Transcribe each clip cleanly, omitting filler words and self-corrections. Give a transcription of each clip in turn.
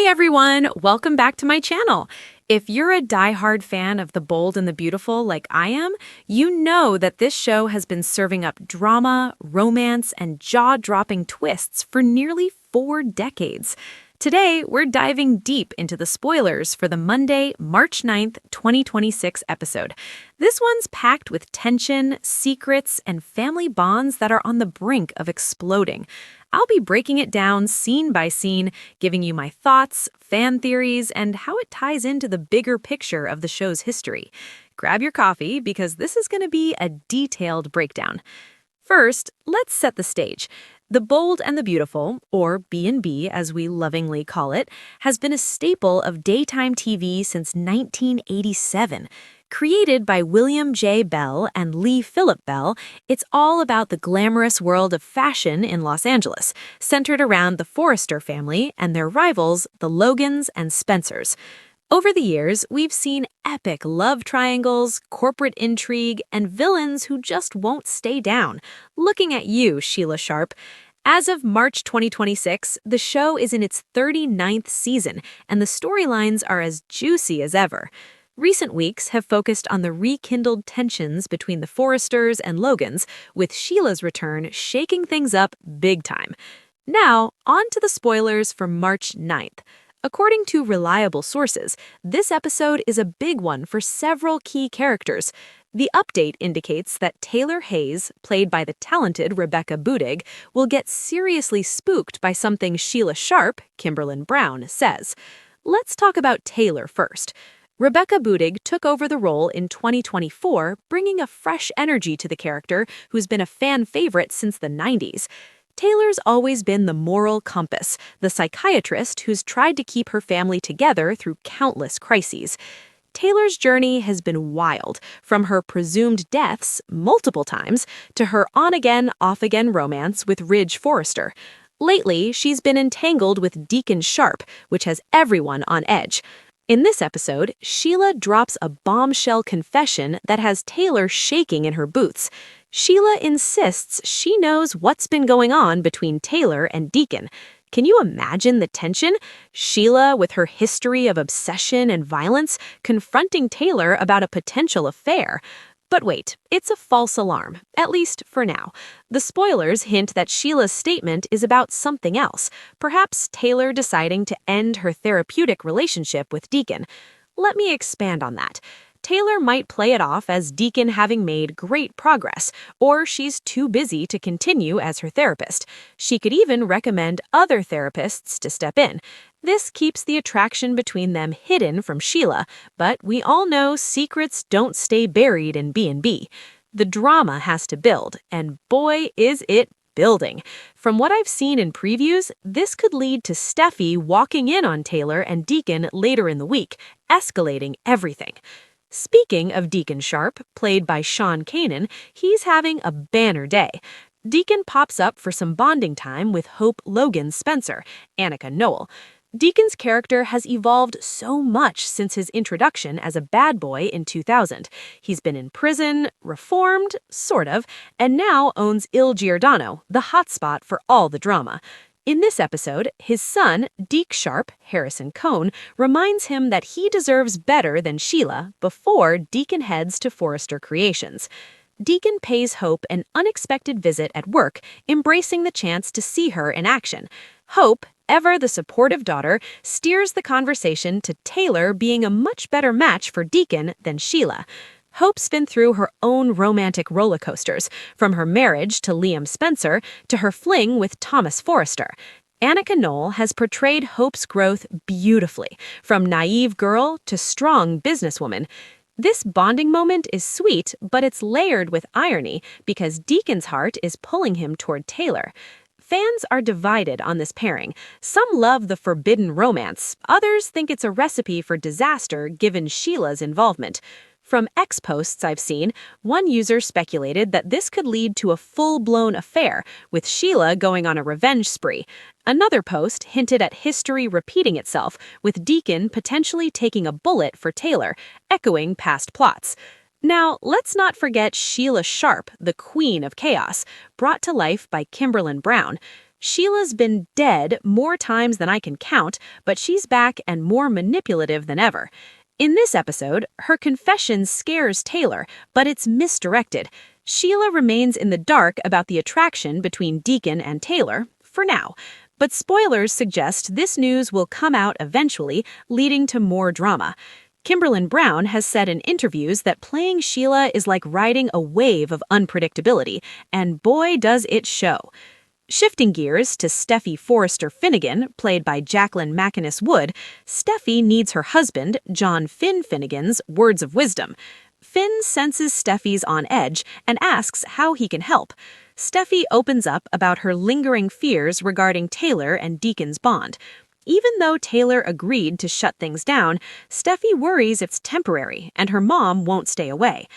Hey everyone, welcome back to my channel. If you're a diehard fan of The Bold and the Beautiful like I am, you know that this show has been serving up drama, romance, and jaw-dropping twists for nearly 4 decades. Today, we're diving deep into the spoilers for the Monday, March 9th, 2026 episode. This one's packed with tension, secrets, and family bonds that are on the brink of exploding. I'll be breaking it down scene by scene, giving you my thoughts, fan theories, and how it ties into the bigger picture of the show's history. Grab your coffee because this is going to be a detailed breakdown. First, let's set the stage. The Bold and the Beautiful, or B&B as we lovingly call it, has been a staple of daytime TV since 1987. Created by William J. Bell and Lee Phillip Bell, it's all about the glamorous world of fashion in Los Angeles, centered around the Forrester family and their rivals, the Logans and Spencers. Over the years, we've seen epic love triangles, corporate intrigue, and villains who just won't stay down. Looking at you, Sheila Sharp. As of March 2026, the show is in its 39th season, and the storylines are as juicy as ever. Recent weeks have focused on the rekindled tensions between the Forresters and Logans, with Sheila's return shaking things up big time. Now, on to the spoilers for March 9th. According to reliable sources, this episode is a big one for several key characters. The update indicates that Taylor Hayes, played by the talented Rebecca Budig, will get seriously spooked by something Sheila Sharp, Kimberlyn Brown, says. Let's talk about Taylor first. Rebecca Budig took over the role in 2024, bringing a fresh energy to the character who's been a fan favorite since the 90s. Taylor's always been the moral compass, the psychiatrist who's tried to keep her family together through countless crises. Taylor's journey has been wild, from her presumed deaths, multiple times, to her on-again, off-again romance with Ridge Forrester. Lately, she's been entangled with Deacon Sharp, which has everyone on edge. In this episode, Sheila drops a bombshell confession that has Taylor shaking in her boots. Sheila insists she knows what's been going on between Taylor and Deacon. Can you imagine the tension? Sheila, with her history of obsession and violence, confronting Taylor about a potential affair. But wait, it's a false alarm, at least for now. The spoilers hint that Sheila's statement is about something else, perhaps Taylor deciding to end her therapeutic relationship with Deacon. Let me expand on that. Taylor might play it off as Deacon having made great progress, or she's too busy to continue as her therapist. She could even recommend other therapists to step in. This keeps the attraction between them hidden from Sheila, but we all know secrets don't stay buried in B&B. The drama has to build, and boy, is it building. From what I've seen in previews, this could lead to Steffi walking in on Taylor and Deacon later in the week, escalating everything. Speaking of Deacon Sharp, played by Sean Kanan, he's having a banner day. Deacon pops up for some bonding time with Hope Logan Spencer, Annika Noel. Deacon's character has evolved so much since his introduction as a bad boy in 2000. He's been in prison, reformed, sort of, and now owns Il Giordano, the hotspot for all the drama. In this episode, his son, Deke Sharp, Harrison Cohn, reminds him that he deserves better than Sheila before Deacon heads to Forrester Creations. Deacon pays Hope an unexpected visit at work, embracing the chance to see her in action. Hope, ever the supportive daughter, steers the conversation to Taylor being a much better match for Deacon than Sheila. Hope's been through her own romantic roller coasters, from her marriage to Liam Spencer to her fling with Thomas Forrester. Annika Noel has portrayed Hope's growth beautifully, from naive girl to strong businesswoman. This bonding moment is sweet, but it's layered with irony because Deacon's heart is pulling him toward Taylor. Fans are divided on this pairing. Some love the forbidden romance, others think it's a recipe for disaster given Sheila's involvement. From X posts I've seen, one user speculated that this could lead to a full-blown affair, with Sheila going on a revenge spree. Another post hinted at history repeating itself, with Deacon potentially taking a bullet for Taylor, echoing past plots. Now, let's not forget Sheila Sharp, the Queen of Chaos, brought to life by Kimberlyn Brown. Sheila's been dead more times than I can count, but she's back and more manipulative than ever. In this episode, her confession scares Taylor, but it's misdirected. Sheila remains in the dark about the attraction between Deacon and Taylor, for now. But spoilers suggest this news will come out eventually, leading to more drama. Kimberlin Brown has said in interviews that playing Sheila is like riding a wave of unpredictability, and boy does it show. Shifting gears to Steffi Forrester Finnegan, played by Jacqueline MacInnes Wood, Steffi needs her husband, John Finn Finnegan's words of wisdom. Finn senses Steffi's on edge and asks how he can help. Steffi opens up about her lingering fears regarding Taylor and Deacon's bond. Even though Taylor agreed to shut things down, Steffi worries it's temporary and her mom won't stay away.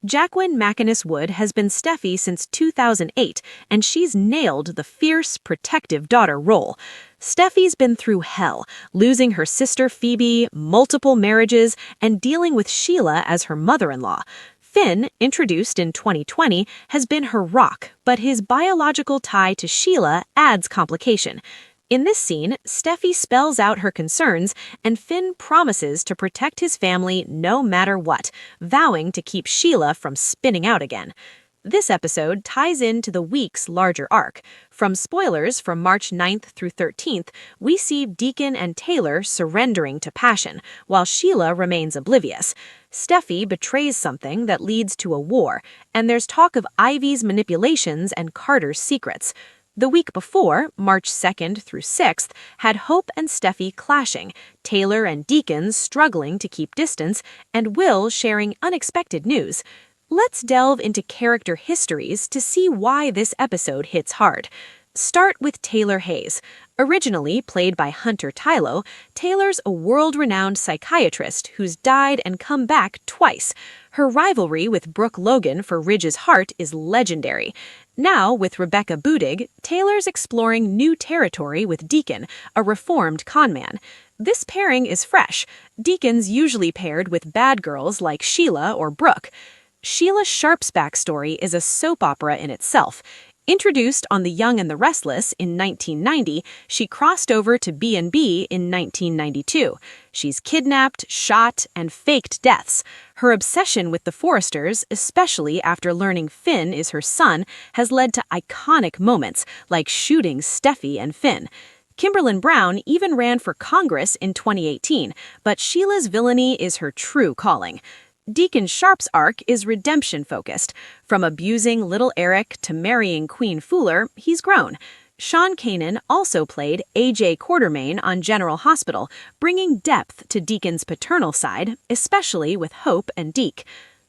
Jacqueline MacInnes Wood has been Steffi since 2008, and she's nailed the fierce, protective daughter role. Steffi's been through hell, losing her sister Phoebe, multiple marriages, and dealing with Sheila as her mother-in-law. Finn, introduced in 2020, has been her rock, but his biological tie to Sheila adds complication. In this scene, Steffi spells out her concerns, and Finn promises to protect his family no matter what, vowing to keep Sheila from spinning out again. This episode ties into the week's larger arc. From spoilers from March 9th through 13th, we see Deacon and Taylor surrendering to passion, while Sheila remains oblivious. Steffi betrays something that leads to a war, and there's talk of Ivy's manipulations and Carter's secrets. The week before, March 2nd through 6th, had Hope and Steffi clashing, Taylor and Deacon struggling to keep distance, and Will sharing unexpected news. Let's delve into character histories to see why this episode hits hard. Start with Taylor Hayes. Originally played by Hunter Tylo, Taylor's a world-renowned psychiatrist who's died and come back twice. Her rivalry with Brooke Logan for Ridge's heart is legendary. Now, with Rebecca Budig, Taylor's exploring new territory with Deacon, a reformed conman. This pairing is fresh. Deacon's usually paired with bad girls like Sheila or Brooke. Sheila Sharp's backstory is a soap opera in itself. Introduced on The Young and the Restless in 1990, she crossed over to B&B in 1992. She's kidnapped, shot, and faked deaths. Her obsession with the Forresters, especially after learning Finn is her son, has led to iconic moments like shooting Steffi and Finn. Kimberlin Brown even ran for Congress in 2018, but Sheila's villainy is her true calling. Deacon Sharp's arc is redemption-focused. From abusing little Eric to marrying Queen Fuller, he's grown. Sean Kanan also played A.J. Quartermain on General Hospital, bringing depth to Deacon's paternal side, especially with Hope and Deke.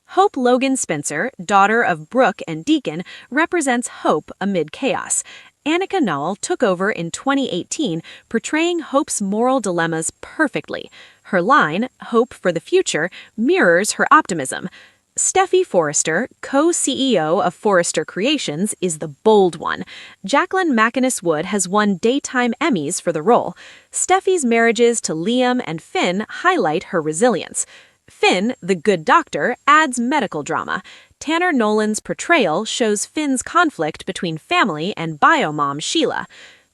Hope Logan Spencer, daughter of Brooke and Deacon, represents hope amid chaos. Annika Nall took over in 2018, portraying Hope's moral dilemmas perfectly. Her line, Hope for the Future, mirrors her optimism. Steffi Forrester, co-CEO of Forrester Creations, is the bold one. Jacqueline MacInnes Wood has won Daytime Emmys for the role. Steffi's marriages to Liam and Finn highlight her resilience. Finn, the good doctor, adds medical drama. Tanner Nolan's portrayal shows Finn's conflict between family and biomom Sheila.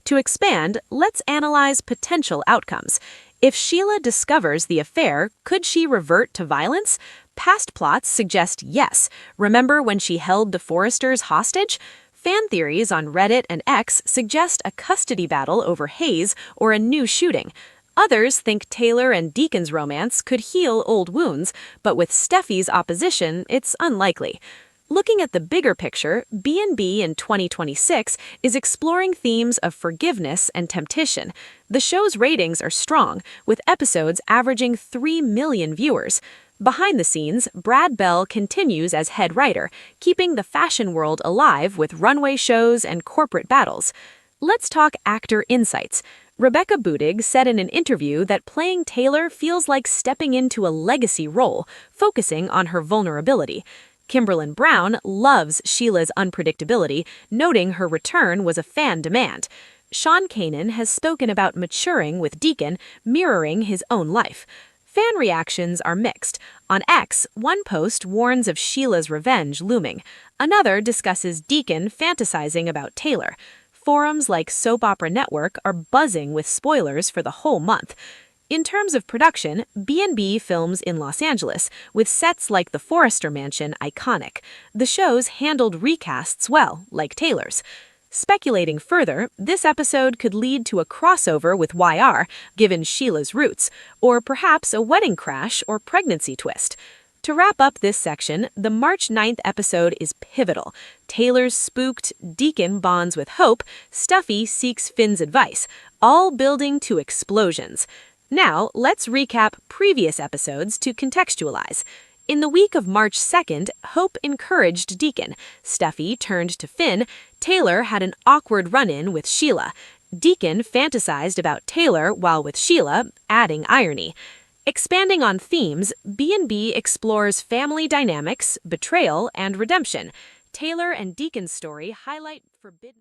To expand, let's analyze potential outcomes. If Sheila discovers the affair, could she revert to violence? Past plots suggest yes. Remember when she held the Forresters hostage? Fan theories on Reddit and X suggest a custody battle over Hayes or a new shooting. Others think Taylor and Deacon's romance could heal old wounds, but with Steffi's opposition, it's unlikely. Looking at the bigger picture, B&B in 2026 is exploring themes of forgiveness and temptation. The show's ratings are strong, with episodes averaging 3 million viewers. Behind the scenes, Brad Bell continues as head writer, keeping the fashion world alive with runway shows and corporate battles. Let's talk actor insights. Rebecca Budig said in an interview that playing Taylor feels like stepping into a legacy role, focusing on her vulnerability. Kimberlin Brown loves Sheila's unpredictability, noting her return was a fan demand. Sean Kanan has spoken about maturing with Deacon, mirroring his own life. Fan reactions are mixed. On X, one post warns of Sheila's revenge looming. Another discusses Deacon fantasizing about Taylor. Forums like Soap Opera Network are buzzing with spoilers for the whole month. In terms of production, B&B films in Los Angeles, with sets like the Forrester mansion iconic. The shows handled recasts well, like Taylor's. Speculating further, this episode could lead to a crossover with YR, given Sheila's roots, or perhaps a wedding crash or pregnancy twist. To wrap up this section, the March 9th episode is pivotal. Taylor's spooked, Deacon bonds with Hope, Stuffy seeks Finn's advice, all building to explosions. Now, let's recap previous episodes to contextualize. In the week of March 2nd, Hope encouraged Deacon. Stuffy turned to Finn. Taylor had an awkward run-in with Sheila. Deacon fantasized about Taylor while with Sheila, adding irony. Expanding on themes, B&B explores family dynamics, betrayal, and redemption. Taylor and Deacon's story highlight forbidden...